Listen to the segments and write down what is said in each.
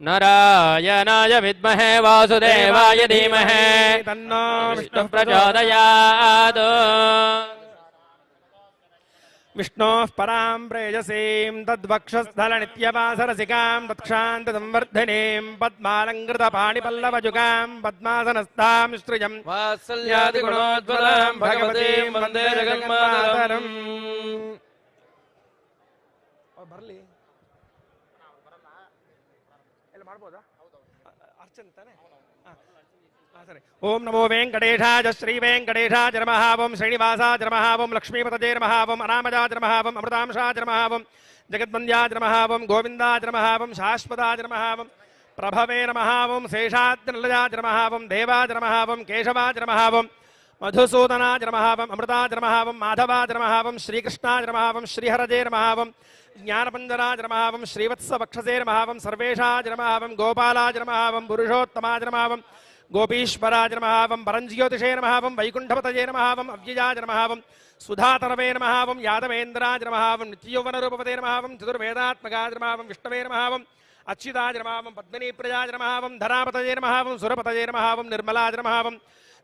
नारायणाय विद्महे वासुदेवाय धीमहि तन्नो विष्णुः प्रचोदयात् विष्णोः परां प्रेयसीं तद्वक्षस्थलनित्यवासरसिकां तत्क्षान्तसंवर्धिनीं पद्मालङ्कृतपाणिपल्लवजुगां पद्मासनस्थां श्रियं वात्सल्यादिगुणोद्भवां भगवतीं वन्दे जगन्मातरम् बरली ओम नमो वेंकटेशाय श्री वेंकटेशाय नमः ओम श्रीनिवासाय नमः ओम लक्ष्मीपतये नमः ओम अनामजाय नमः ओम अमृतांशाय नमः ओम जगद्वन्द्याय नमः ओम गोविन्दाय नमः ओम शाश्वताय नमः ओम प्रभवे नमः ओम शेषाद्रिनिलयाय नमः ओम देवाय नमः ओम केशवाय नमः ओम मधुसूदनाय नमः ओम अमृताय नमः ओम माधवाय नमः ओम श्रीकृष्णाय नमः ओम श्रीहरये नमः ओम ज्ञानपञ्जराय नमः ओम श्रीवत्सवक्षसे नमः ओम सर्वेशाय नमः ओम गोपालाय नमः ओम पुरुषोत्तमाय नमः ओम गोपीश्वराय नमः ओम परञ्ज्योतिषे नमः ओम वैकुण्ठपतये नमः ओम अव्ययाय नमः ओम सुधातरवे नमः ओम यादवेन्द्राय नमः ओम नित्ययौवनरूपपते नमः ओम चतुर्वेदात्मकाय नमः ओम विष्णवे नमः ओम अच्युताय नमः ओम पद्मिनीप्रियाय नमः ओम धरापतये नमः ओम सुरपतये नमः ओम निर्मलाय नमः ओम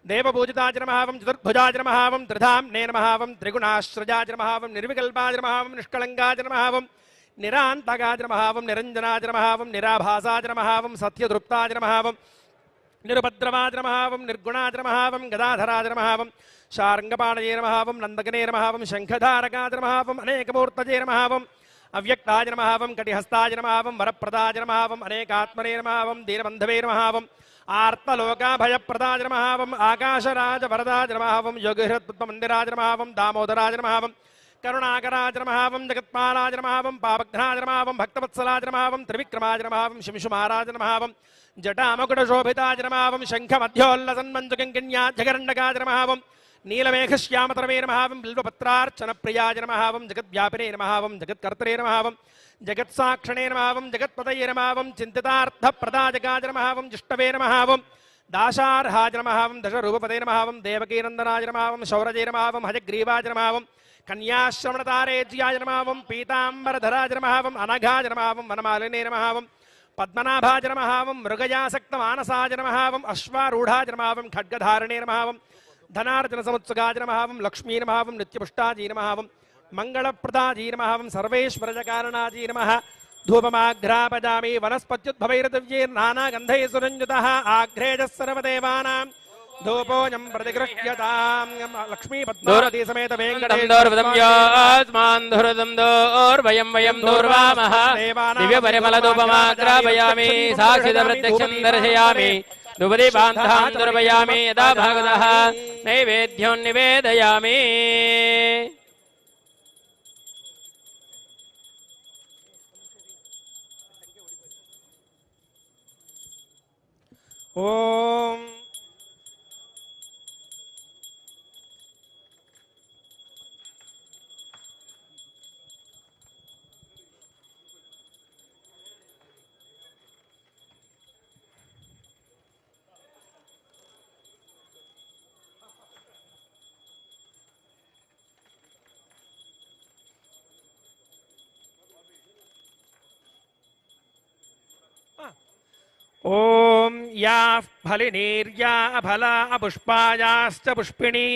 देवपूजिताय नमः ओम चतुर्भुजाय नमः ओम त्रिधाम्ने नमः ओम त्रिगुणाश्रजाय नमः ओम निर्विकल्पाय नमः ओम निष्कलङ्काय नमः ओम निरान्तकाय नमः ओम निरञ्जनाय नमः ओम निराभासाय नमः ओम सत्यदृप्ताय नमः ओम निरुपद्रवाय नमः ओम निर्गुणाय नमः ओम गदाधराय नमः ओम शार्ङ्गपाणये नमः ओम नन्दकने नमः ओम शङ्खधारकाय नमः ओम अनेकमूर्तये नमः ओम अव्यक्ताय नमः ओम कटिहस्ताय नमः ओम वरप्रदाय नमः ओम अनेकात्मने नमः ओम दीनबन्धवे नमः ओम आर्तलोकाभयप्रदाय नमः ओम आकाशराज वरदाय नमः ओम योगिहृत्पद्ममन्दिराय नमः ओम दामोदराय नमः ओम करुणाकराय नमः ओम जगत्पालाय नमः ओम पापघ्नाय नमः ओम भक्तवत्सलाय नमः ओम त्रिविक्रमाय नमः ओम शिंशुमाराय नमः ओम जटामकुटशोभिताय नमः ओम शङ्खमध्योल्लसन्मञ्जुकिङ्किण्याजगरण्डकाय नमः ओम नीलमेघश्यामतरवे नमः ओम बिल्वपत्रार्चनप्रियाय नमः ओम जगद्व्यापिने नमः ओम जगत्कर्तरे नमः ओम जगत्साक्षिणे नमः ओम जगत्पतये नमः ओम चिन्तितार्थप्रदायकाय नमः ओम जिष्टवे नमः ओम दाशार्हाय नमः ओम दशरूपपते नमः ओम देवकीनन्दनाय नमः ओम शौरजे नमः ओम हजग्रीवाय नमः ओम कन्याश्रवणतारेज्याय नमः ओम पीताम्बरधराय नमः ओम अनघाय नमः ओम वनमालिने नमः ओम पद्मनाभाय नमः ओम मृगयासक्तमानसाय नमः ओम अश्वारूढाय नमः ओम खड्गधारणे नमः ओम धनार्जनसमुत्सुकाय नमः ओम लक्ष्मी नमः ओम नित्यपुष्टाजी नमः ओम मंगलप्रदाजी नमः ओम सर्वेश्वरजकारणाजी नमः धूपमाघ्रापजामि वनस्पत्युद्भवैर्दिव्यैर्नानागन्धैः सुरञ्जितः आघ्रेजः सर्वदेवानां धूपोऽयं प्रतिगृह्यतां लक्ष्मीपद्मावती समेत वेङ्कटेश्वरं वयं दूर्वामः दिव्यपरिमलधूपमाघ्रापयामि साक्षितप्रत्यक्षं दर्शयामि धूपदीपान्तां दुर्वयामि यदा भगवतः नैवेद्यं निवेदयामि ओम ओम या फलिनीर्या फला पुष्पायाश्च पुष्पिणी